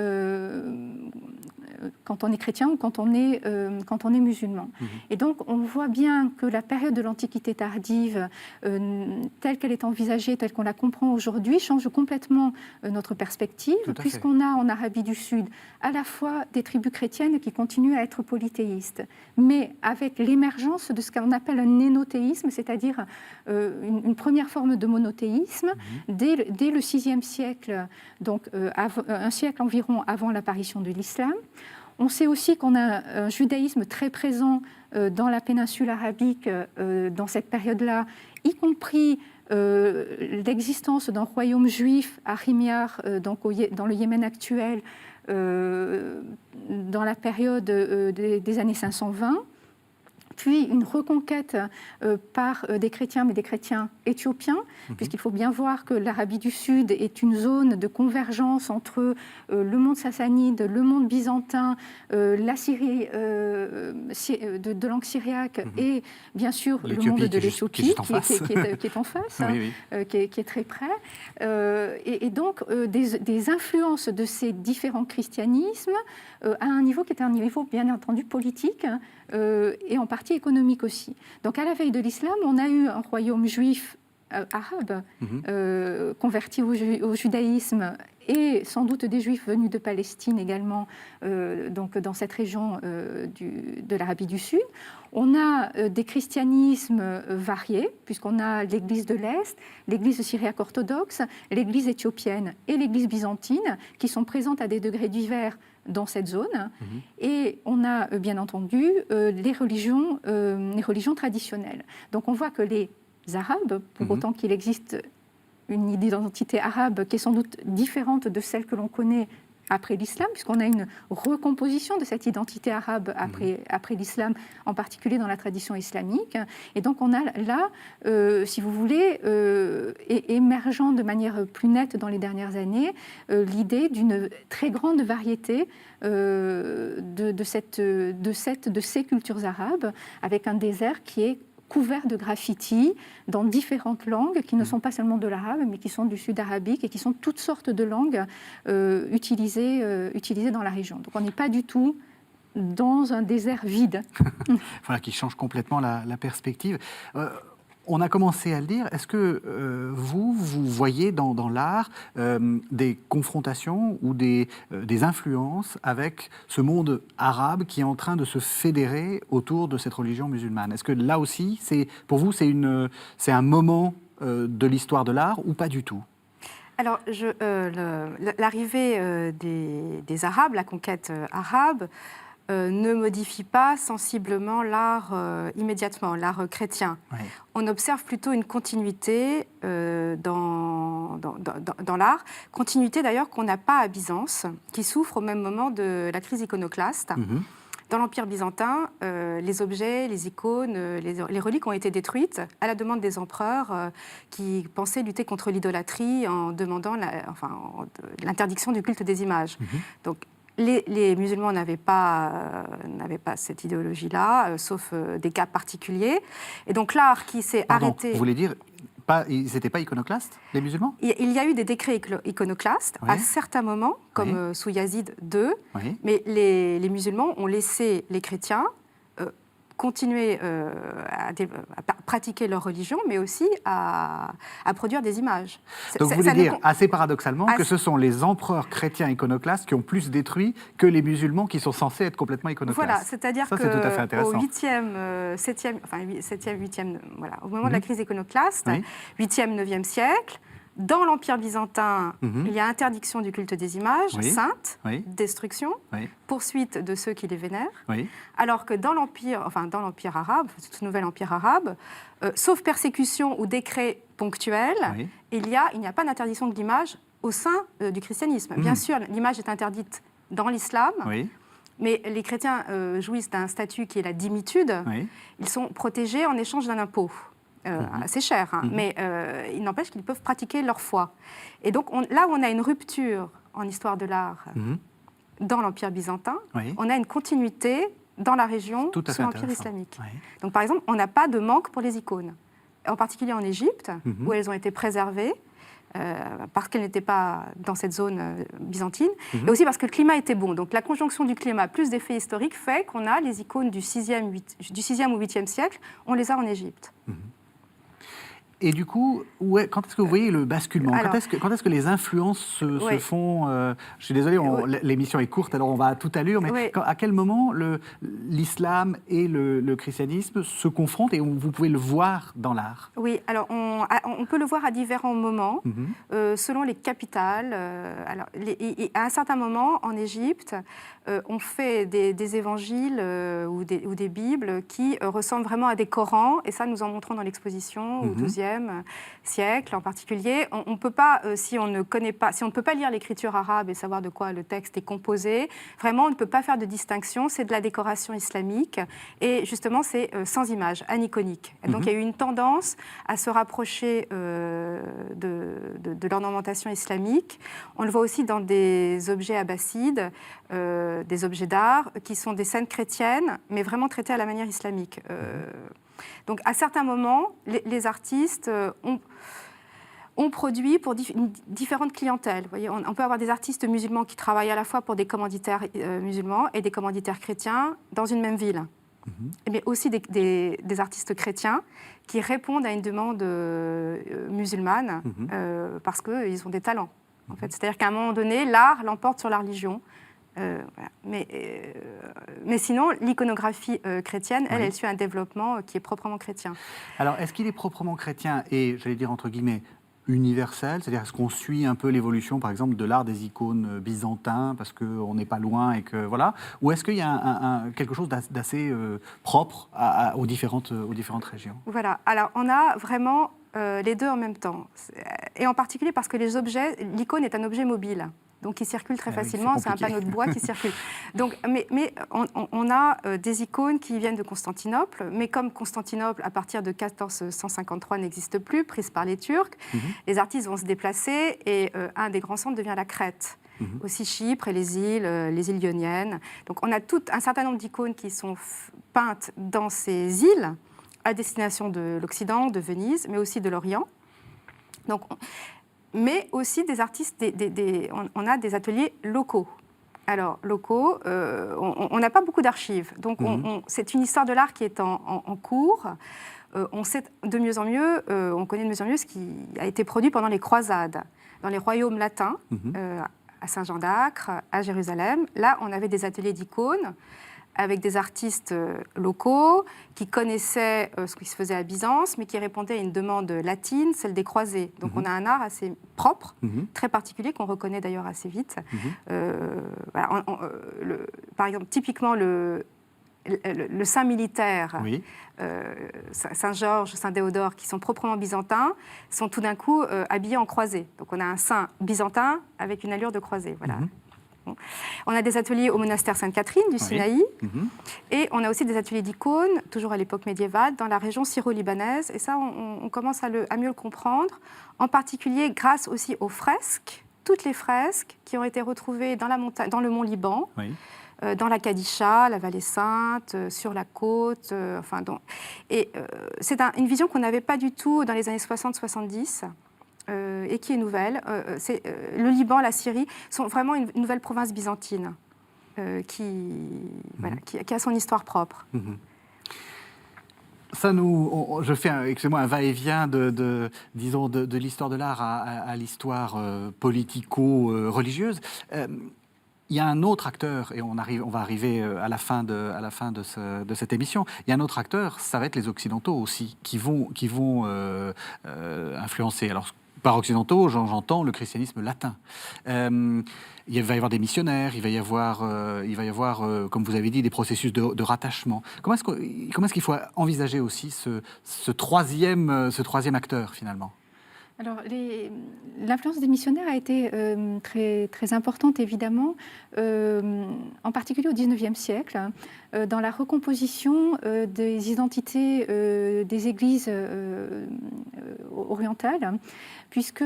chrétien ou quand on est musulman. Et donc, on voit bien que la période de l'Antiquité tardive, telle qu'elle est envisagée, telle qu'on la comprend aujourd'hui, change complètement notre perspective, puisqu'on a en Arabie du Sud à la fois des tribus chrétiennes qui continuent à être polythéistes, mais avec l'émergence de ce qu'on appelle un nénothéisme, c'est-à-dire une première forme de monothéisme, dès le VIe siècle, donc un siècle environ avant l'apparition de l'islam. On sait aussi qu'on a un judaïsme très présent dans la péninsule arabique dans cette période-là, y compris l'existence d'un royaume juif à Himyar, donc dans le Yémen actuel, dans la période des années 520. Puis une reconquête par des chrétiens, mais des chrétiens éthiopiens, puisqu'il faut bien voir que l'Arabie du Sud est une zone de convergence entre le monde sassanide, le monde byzantin, la Syrie de langue syriaque et bien sûr le monde de l'Éthiopie qui est en face, qui est très près. Et donc des influences de ces différents christianismes à un niveau qui est un niveau bien entendu politique, et en partie économique aussi. Donc à la veille de l'islam, on a eu un royaume juif arabe converti au judaïsme, et sans doute des juifs venus de Palestine également, donc dans cette région de l'Arabie du Sud. On a des christianismes variés, puisqu'on a l'Église de l'Est, l'Église syriaque orthodoxe, l'Église éthiopienne et l'Église byzantine, qui sont présentes à des degrés divers dans cette zone. Et on a bien entendu les religions traditionnelles. Donc on voit que les Arabes, pour autant qu'il existe une identité arabe qui est sans doute différente de celle que l'on connaît après l'islam, puisqu'on a une recomposition de cette identité arabe après l'islam, en particulier dans la tradition islamique. Et donc on a là, si vous voulez, émergent de manière plus nette dans les dernières années, l'idée d'une très grande variété de ces cultures arabes, avec un désert qui est couvert de graffitis dans différentes langues qui ne sont pas seulement de l'arabe, mais qui sont du sud arabique et qui sont toutes sortes de langues utilisées dans la région. Donc on n'est pas du tout dans un désert vide. Voilà, qui change complètement la perspective. on a commencé à le dire. Est-ce que vous voyez dans l'art des confrontations ou des influences avec ce monde arabe qui est en train de se fédérer autour de cette religion musulmane? Est-ce que là aussi, pour vous, c'est un moment de l'histoire de l'art ou pas du tout? Alors, l'arrivée des Arabes, la conquête arabe, ne modifie pas sensiblement l'art immédiatement, l'art chrétien. Ouais. On observe plutôt une continuité dans l'art, continuité d'ailleurs qu'on n'a pas à Byzance, qui souffre au même moment de la crise iconoclaste. Mm-hmm. Dans l'Empire byzantin, les objets, les icônes, les reliques ont été détruites à la demande des empereurs qui pensaient lutter contre l'idolâtrie en demandant l'interdiction du culte des images. Mm-hmm. Donc, les musulmans n'avaient pas cette idéologie-là, sauf des cas particuliers. Et donc l'art qui s'est arrêté... Vous voulez dire, ils n'étaient pas iconoclastes, les musulmans? Il y a eu des décrets iconoclastes à certains moments, comme sous Yazid II, mais les musulmans ont laissé les chrétiens continuer à pratiquer leur religion, mais aussi à produire des images. Donc vous voulez dire, assez paradoxalement, que ce sont les empereurs chrétiens iconoclastes qui ont plus détruit que les musulmans qui sont censés être complètement iconoclastes. Voilà, c'est-à-dire qu'au 8e, 8e, voilà, au moment de la crise iconoclaste, 8e, 9e siècle, dans l'Empire byzantin, il y a interdiction du culte des images saintes, destruction, poursuite de ceux qui les vénèrent, alors que dans l'Empire arabe, ce nouvel Empire arabe, sauf persécution ou décret ponctuel, il n'y a pas d'interdiction de l'image au sein du christianisme. Bien sûr, l'image est interdite dans l'islam, mais les chrétiens jouissent d'un statut qui est la dhimitude. Ils sont protégés en échange d'un impôt. Assez cher, mais il n'empêche qu'ils peuvent pratiquer leur foi. Et donc là où on a une rupture en histoire de l'art dans l'Empire byzantin, on a une continuité dans la région sous l'Empire islamique. Donc par exemple, on n'a pas de manque pour les icônes, en particulier en Égypte, où elles ont été préservées, parce qu'elles n'étaient pas dans cette zone byzantine, et aussi parce que le climat était bon. Donc la conjonction du climat plus des faits historiques fait qu'on a les icônes du 6e ou 8e siècle, on les a en Égypte. Et du coup, quand est-ce que vous voyez le basculement? Quand est-ce que les influences se font Je suis désolé, l'émission est courte, alors on va à toute allure, mais à quel moment l'islam et le christianisme se confrontent et vous pouvez le voir dans l'art? Oui, alors on peut le voir à différents moments, selon les capitales. À un certain moment, en Égypte, on fait des évangiles ou des bibles qui ressemblent vraiment à des Corans, et ça nous en montrons dans l'exposition au XIIe siècle en particulier. On peut pas, si on ne peut pas lire l'écriture arabe et savoir de quoi le texte est composé, vraiment on ne peut pas faire de distinction, c'est de la décoration islamique, et justement c'est sans image, aniconique. Et donc il y a eu une tendance à se rapprocher de l'ornementation islamique. On le voit aussi dans des objets abbassides, des objets d'art qui sont des scènes chrétiennes, mais vraiment traitées à la manière islamique. Donc à certains moments, les artistes ont produit pour différentes clientèles. Vous voyez, on peut avoir des artistes musulmans qui travaillent à la fois pour des commanditaires musulmans et des commanditaires chrétiens dans une même ville. Mais aussi des artistes chrétiens qui répondent à une demande musulmane parce qu'ils ont des talents. En fait. C'est-à-dire qu'à un moment donné, l'art l'emporte sur la religion. Voilà. Mais sinon, l'iconographie chrétienne, elle suit un développement qui est proprement chrétien. Alors, est-ce qu'il est proprement chrétien et, j'allais dire entre guillemets, universel? C'est-à-dire, est-ce qu'on suit un peu l'évolution, par exemple, de l'art des icônes byzantins, parce qu'on n'est pas loin et que voilà? Ou est-ce qu'il y a quelque chose d'assez propre aux différentes régions? Voilà. Alors, on a vraiment les deux en même temps. Et en particulier parce que l'icône est un objet mobile. Donc, qui circule très facilement, c'est un panneau de bois qui circule. Donc, mais on a des icônes qui viennent de Constantinople, mais comme Constantinople, à partir de 1453, n'existe plus, prise par les Turcs, les artistes vont se déplacer et un des grands centres devient la Crète. Aussi Chypre et les îles ioniennes. Donc, on a tout un certain nombre d'icônes qui sont peintes dans ces îles, à destination de l'Occident, de Venise, mais aussi de l'Orient. Donc, mais aussi des artistes, on a des ateliers locaux. Alors, locaux, on n'a pas beaucoup d'archives. Donc, c'est une histoire de l'art qui est en cours. on sait de mieux en mieux, on connaît de mieux en mieux ce qui a été produit pendant les croisades. Dans les royaumes latins, à Saint-Jean d'Acre, à Jérusalem, là, on avait des ateliers d'icônes avec des artistes locaux qui connaissaient ce qui se faisait à Byzance, mais qui répondaient à une demande latine, celle des croisés. Donc on a un art assez propre, très particulier, qu'on reconnaît d'ailleurs assez vite. Voilà, par exemple, typiquement le saint militaire, Oui. Saint-Georges, Saint-Théodore, qui sont proprement byzantins, sont tout d'un coup habillés en croisés. Donc on a un saint byzantin avec une allure de croisé. Voilà. Bon. On a des ateliers au monastère Sainte-Catherine du Sinaï, et on a aussi des ateliers d'icônes, toujours à l'époque médiévale, dans la région syro-libanaise. Et ça, on commence à mieux le comprendre, en particulier grâce aussi aux fresques, toutes les fresques qui ont été retrouvées dans le mont Liban. Oui. Dans la Kadisha, la Vallée Sainte, sur la côte. C'est une vision qu'on n'avait pas du tout dans les années 60-70 et qui est nouvelle. Le Liban, la Syrie sont vraiment une nouvelle province byzantine qui a son histoire propre. Ça je fais un va-et-vient de l'histoire de l'art à l'histoire politico-religieuse. Il y a un autre acteur, et on va arriver à la fin de cette émission. Il y a un autre acteur, ça va être les Occidentaux aussi, qui vont influencer. Alors, par occidentaux, j'entends le christianisme latin. Il va y avoir des missionnaires, il va y avoir, comme vous avez dit, des processus de rattachement. Comment est-ce qu'il faut envisager aussi ce troisième acteur, finalement ? Alors, l'influence des missionnaires a été très, très importante, évidemment, en particulier au XIXe siècle, dans la recomposition des identités des églises orientales, puisque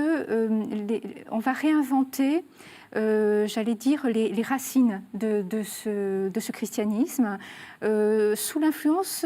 on va réinventer, j'allais dire, les racines de ce christianisme, sous l'influence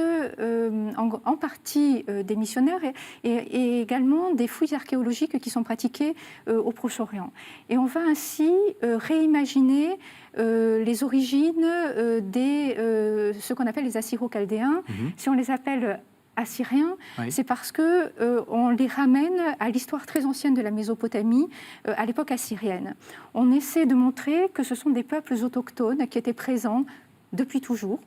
en partie des missionnaires et également des fouilles archéologiques qui sont pratiquées au Proche-Orient. Et on va ainsi réimaginer les origines ce qu'on appelle les Assyro-Chaldéens. Si on les appelle Assyriens, c'est parce qu'on les ramène à l'histoire très ancienne de la Mésopotamie, à l'époque assyrienne. On essaie de montrer que ce sont des peuples autochtones qui étaient présents depuis toujours.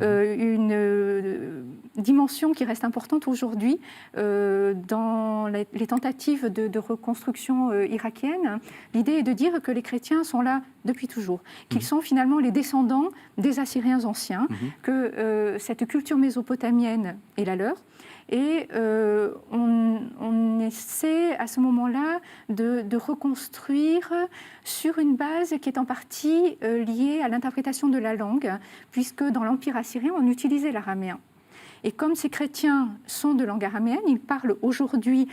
Une dimension qui reste importante aujourd'hui dans les tentatives de reconstruction irakienne. L'idée est de dire que les chrétiens sont là depuis toujours, qu'ils sont finalement les descendants des Assyriens anciens, que cette culture mésopotamienne est la leur. Et on essaie à ce moment-là de reconstruire sur une base qui est en partie liée à l'interprétation de la langue, puisque dans l'Empire assyrien, on utilisait l'araméen. Et comme ces chrétiens sont de langue araméenne, ils parlent aujourd'hui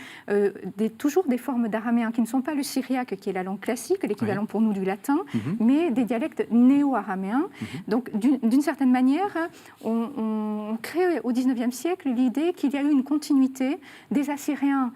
toujours des formes d'araméen qui ne sont pas le syriaque, qui est la langue classique, l'équivalent pour nous du latin, mais des dialectes néo-araméens. Donc, d'une certaine manière, on crée au XIXe siècle l'idée qu'il y a eu une continuité des Assyriens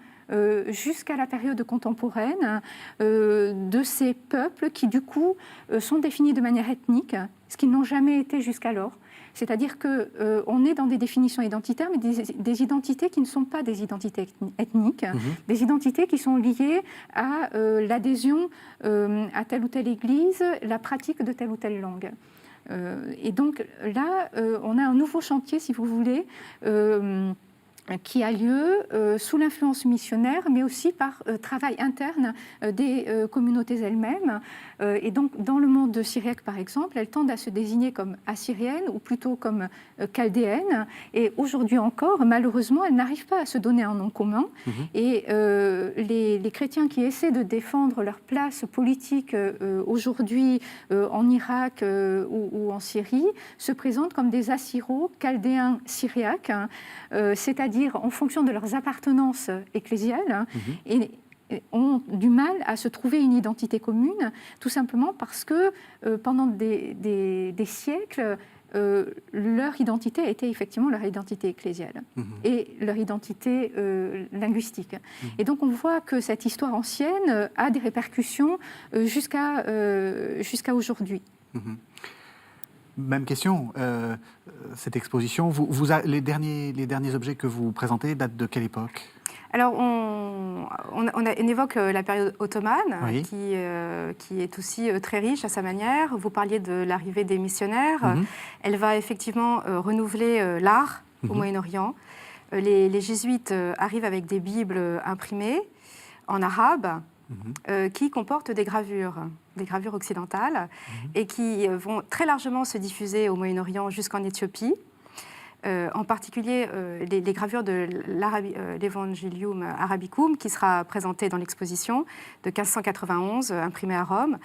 jusqu'à la période contemporaine de ces peuples qui, du coup, sont définis de manière ethnique, ce qu'ils n'ont jamais été jusqu'alors. C'est-à-dire qu'on est dans des définitions identitaires, mais des identités qui ne sont pas des identités ethniques, des identités qui sont liées à l'adhésion à telle ou telle église, la pratique de telle ou telle langue. Et donc là, on a un nouveau chantier, si vous voulez, qui a lieu sous l'influence missionnaire, mais aussi par travail interne des communautés elles-mêmes. Et donc, dans le monde syriaque, par exemple, elles tendent à se désigner comme assyriennes ou plutôt comme chaldéennes. Et aujourd'hui encore, malheureusement, elles n'arrivent pas à se donner un nom commun. Et les chrétiens qui essaient de défendre leur place politique aujourd'hui en Irak ou en Syrie se présentent comme des assyro-chaldéens syriaques, c'est-à-dire en fonction de leurs appartenances ecclésiales, et ont du mal à se trouver une identité commune, tout simplement parce que pendant des siècles, leur identité était effectivement leur identité ecclésiale et leur identité linguistique. Et donc on voit que cette histoire ancienne a des répercussions jusqu'à aujourd'hui. Même question. cette exposition. Les derniers objets que vous présentez datent de quelle époque ? Alors, on évoque la période ottomane, Oui. qui est aussi très riche à sa manière. Vous parliez de l'arrivée des missionnaires. Elle va effectivement renouveler l'art au Moyen-Orient. Les jésuites arrivent avec des bibles imprimées en arabe qui comportent des gravures occidentales et qui vont très largement se diffuser au Moyen-Orient jusqu'en Éthiopie. En particulier les gravures de l'Evangelium Arabicum, qui sera présenté dans l'exposition de 1591, imprimée à Rome.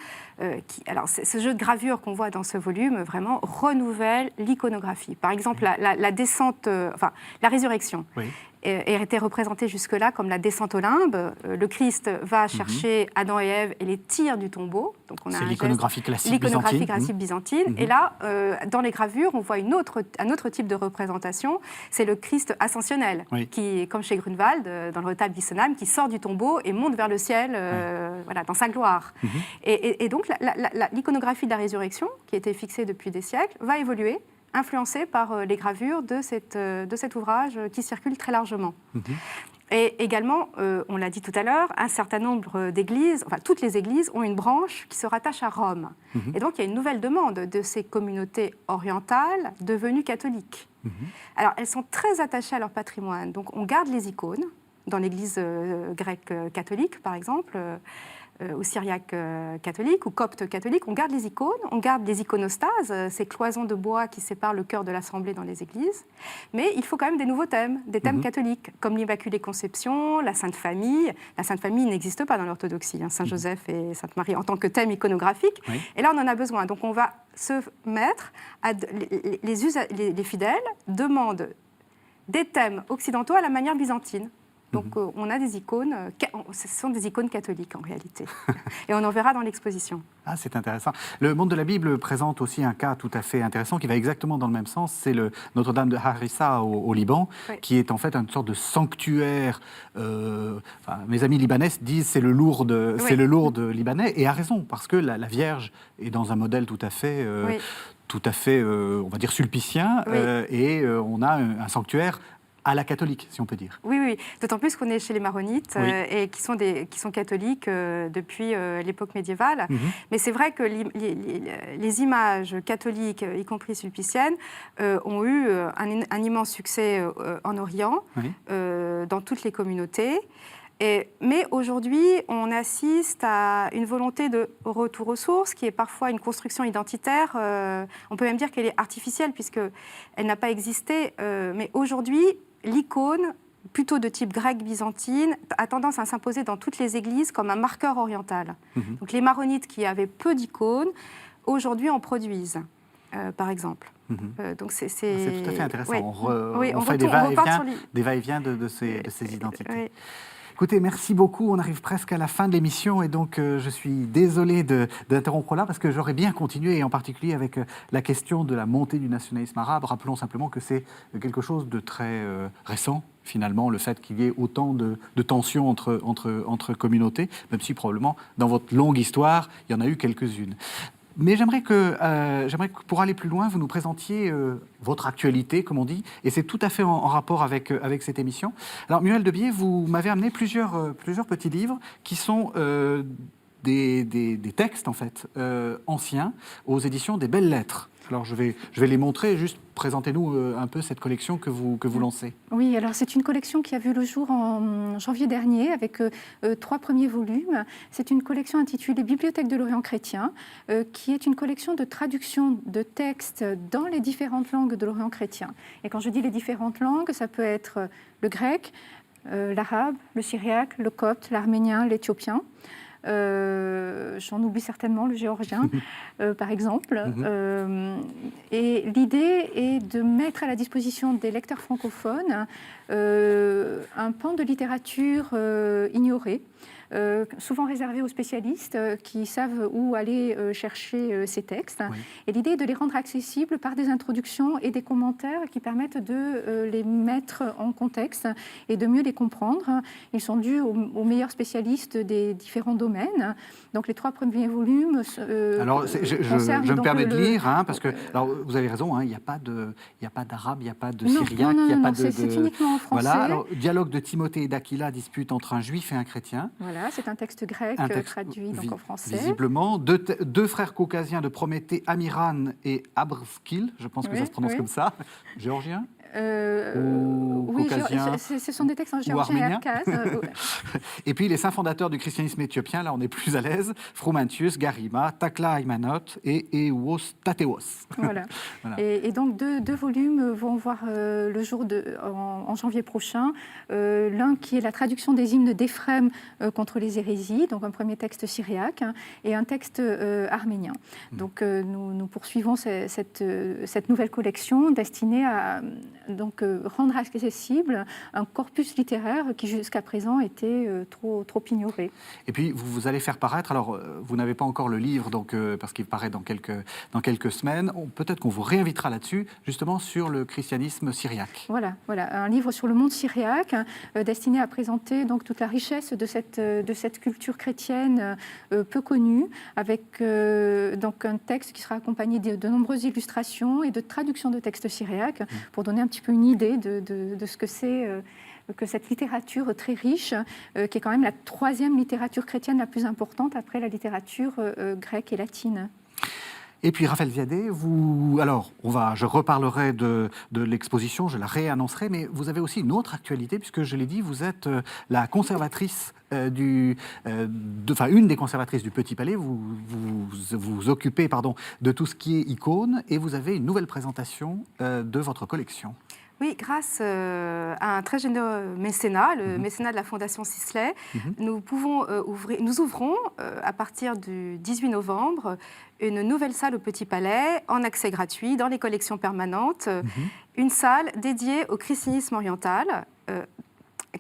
Alors, ce jeu de gravures qu'on voit dans ce volume, vraiment, renouvelle l'iconographie. Par exemple, la descente, la résurrection. Oui. Était représentée jusque-là comme la descente au limbe. Le Christ va chercher Adam et Ève et les tire du tombeau. C'est l'iconographie classique byzantine. Et là, dans les gravures, on voit un autre type de représentation. C'est le Christ ascensionnel, qui, comme chez Grunewald, dans le retable d'Isenheim, qui sort du tombeau et monte vers le ciel dans sa gloire. Et donc, l'iconographie de la résurrection, qui était fixée depuis des siècles, va évoluer, influencé par les gravures de cet ouvrage qui circule très largement. Et également, on l'a dit tout à l'heure, un certain nombre d'églises, toutes les églises ont une branche qui se rattache à Rome. Et donc, il y a une nouvelle demande de ces communautés orientales devenues catholiques. Alors, elles sont très attachées à leur patrimoine. Donc, on garde les icônes, dans l'église grecque catholique, par exemple, ou syriaque catholique, ou copte catholique, on garde les icônes, on garde les iconostases, ces cloisons de bois qui séparent le cœur de l'assemblée dans les églises, mais il faut quand même des nouveaux thèmes, des thèmes catholiques, comme l'Immaculée Conception, la Sainte Famille. La Sainte Famille n'existe pas dans l'orthodoxie, Saint Joseph et Sainte Marie, en tant que thème iconographique, et là on en a besoin. Donc on va se mettre, les fidèles demandent des thèmes occidentaux à la manière byzantine. Donc on a des icônes, ce sont des icônes catholiques en réalité. Et on en verra dans l'exposition. Ah, c'est intéressant. Le monde de la Bible présente aussi un cas tout à fait intéressant qui va exactement dans le même sens. C'est le Notre-Dame de Harissa au Liban, qui est en fait une sorte de sanctuaire. Mes amis libanais disent c'est le Lourdes, c'est le Lourdes libanais, et à raison, parce que la Vierge est dans un modèle tout à fait, on va dire, sulpicien, et on a un sanctuaire à la catholique, si on peut dire. Oui. D'autant plus qu'on est chez les maronites et qui sont catholiques depuis l'époque médiévale. Mais c'est vrai que les images catholiques, y compris sulpiciennes, ont eu un immense succès en Orient, dans toutes les communautés. Mais aujourd'hui, on assiste à une volonté de retour aux sources, qui est parfois une construction identitaire. On peut même dire qu'elle est artificielle, puisqu'elle n'a pas existé. Mais aujourd'hui, l'icône, plutôt de type grec-byzantine, a tendance à s'imposer dans toutes les églises comme un marqueur oriental. Donc les maronites qui avaient peu d'icônes, aujourd'hui en produisent, par exemple. Donc c'est tout à fait intéressant. On fait des va-et-vient de ces identités. Écoutez, merci beaucoup. On arrive presque à la fin de l'émission et donc je suis désolé d'interrompre là parce que j'aurais bien continué, et en particulier avec la question de la montée du nationalisme arabe. Rappelons simplement que c'est quelque chose de très récent, finalement, le fait qu'il y ait autant de tensions entre communautés, même si probablement dans votre longue histoire, il y en a eu quelques-unes. Mais j'aimerais que, pour aller plus loin, vous nous présentiez votre actualité, comme on dit, et c'est tout à fait en rapport avec cette émission. Alors, Muriel Debié, vous m'avez amené plusieurs petits livres qui sont des textes, en fait, anciens, aux éditions des Belles Lettres. Alors, je vais les montrer. Juste présentez-nous un peu cette collection que vous lancez. Oui, alors c'est une collection qui a vu le jour en janvier dernier avec 3 premiers volumes. C'est une collection intitulée Bibliothèque de l'Orient chrétien, qui est une collection de traductions de textes dans les différentes langues de l'Orient chrétien. Et quand je dis les différentes langues, ça peut être le grec, l'arabe, le syriaque, le copte, l'arménien, l'éthiopien. J'en oublie certainement le géorgien, par exemple. Et l'idée est de mettre à la disposition des lecteurs francophones un pan de littérature ignoré, souvent réservés aux spécialistes qui savent où aller chercher ces textes. Oui. Et l'idée est de les rendre accessibles par des introductions et des commentaires qui permettent de les mettre en contexte et de mieux les comprendre. Ils sont dus aux meilleurs spécialistes des différents domaines. Donc les 3 premiers volumes Alors, je me permets de lire, parce que alors, vous avez raison, il n'y a pas d'arabe, il n'y a pas de syriaque, il n'y a pas de... C'est uniquement en français. Voilà, alors, dialogue de Timothée et d'Aquila, dispute entre un juif et un chrétien. Voilà, c'est un texte grec traduit donc en français. Visiblement, deux frères caucasiens de Prométhée, Amiran et Abrskil, je pense que ça se prononce comme ça, géorgien. Oui, ce sont des textes en géorgien et abkhaz. Et puis les 5 fondateurs du christianisme éthiopien, là on est plus à l'aise, Frumentius, Garima, Takla Aymanot et Euos Tateos. Voilà. Voilà. Et donc 2 volumes vont voir le jour en janvier prochain. L'un qui est la traduction des hymnes d'Éphrem contre les hérésies, donc un premier texte syriaque, et un texte arménien. Donc nous poursuivons cette nouvelle collection destinée à donc rendre accessible un corpus littéraire qui jusqu'à présent était trop ignoré. Et puis vous allez faire paraître, alors vous n'avez pas encore le livre donc parce qu'il paraît dans quelques semaines, peut-être qu'on vous réinvitera là-dessus, justement sur le christianisme syriaque. Voilà, un livre sur le monde syriaque destiné à présenter donc toute la richesse de cette culture chrétienne peu connue, avec donc un texte qui sera accompagné de nombreuses illustrations et de traductions de textes syriaques pour donner un petit peu une idée de ce que c'est que cette littérature très riche, qui est quand même la 3e littérature chrétienne la plus importante après la littérature grecque et latine. Et puis Raphaël Ziadé, je reparlerai de l'exposition, je la réannoncerai, mais vous avez aussi une autre actualité, puisque je l'ai dit, vous êtes la conservatrice une des conservatrices du Petit Palais, vous occupez de tout ce qui est icône, et vous avez une nouvelle présentation de votre collection. Oui, grâce à un très généreux mécénat, le mécénat de la Fondation Sisley, nous ouvrons à partir du 18 novembre une nouvelle salle au Petit Palais en accès gratuit dans les collections permanentes, une salle dédiée au christianisme oriental,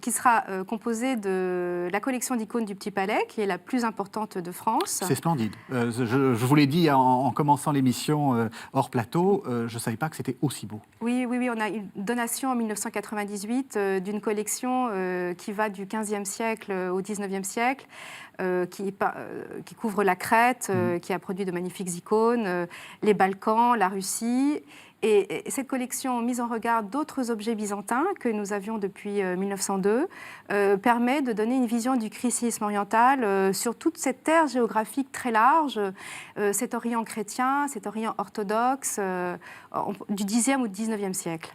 qui sera composée de la collection d'icônes du Petit Palais, qui est la plus importante de France. C'est splendide. Je vous l'ai dit en commençant l'émission hors plateau, je ne savais pas que c'était aussi beau. Oui, on a une donation en 1998 d'une collection qui va du XVe siècle au XIXe siècle, qui couvre la Crète, qui a produit de magnifiques icônes, les Balkans, la Russie. Et cette collection, mise en regard d'autres objets byzantins que nous avions depuis 1902, permet de donner une vision du christianisme oriental sur toute cette terre géographique très large, cet Orient chrétien, cet Orient orthodoxe, du Xe ou XIXe siècle.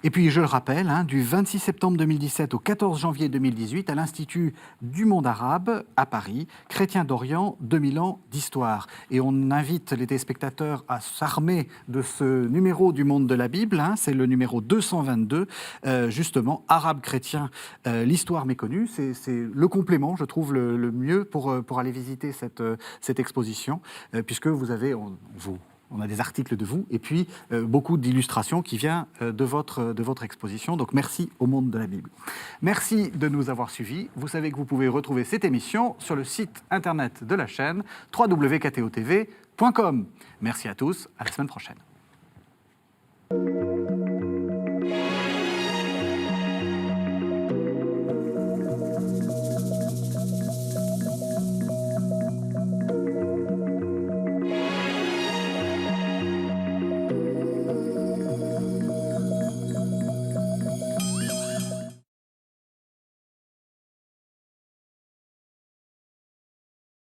Et puis, je le rappelle, du 26 septembre 2017 au 14 janvier 2018, à l'Institut du monde arabe, à Paris, Chrétiens d'Orient, 2000 ans d'histoire. Et on invite les téléspectateurs à s'armer de ce numéro du monde de la Bible, c'est le numéro 222, justement, Arabe chrétien, l'histoire méconnue. C'est le complément, je trouve, le mieux pour aller visiter cette exposition, puisque vous avez... On a des articles de vous et puis beaucoup d'illustrations qui viennent de votre exposition. Donc merci au monde de la Bible. Merci de nous avoir suivis. Vous savez que vous pouvez retrouver cette émission sur le site internet de la chaîne www.ktotv.com. Merci à tous, à la semaine prochaine.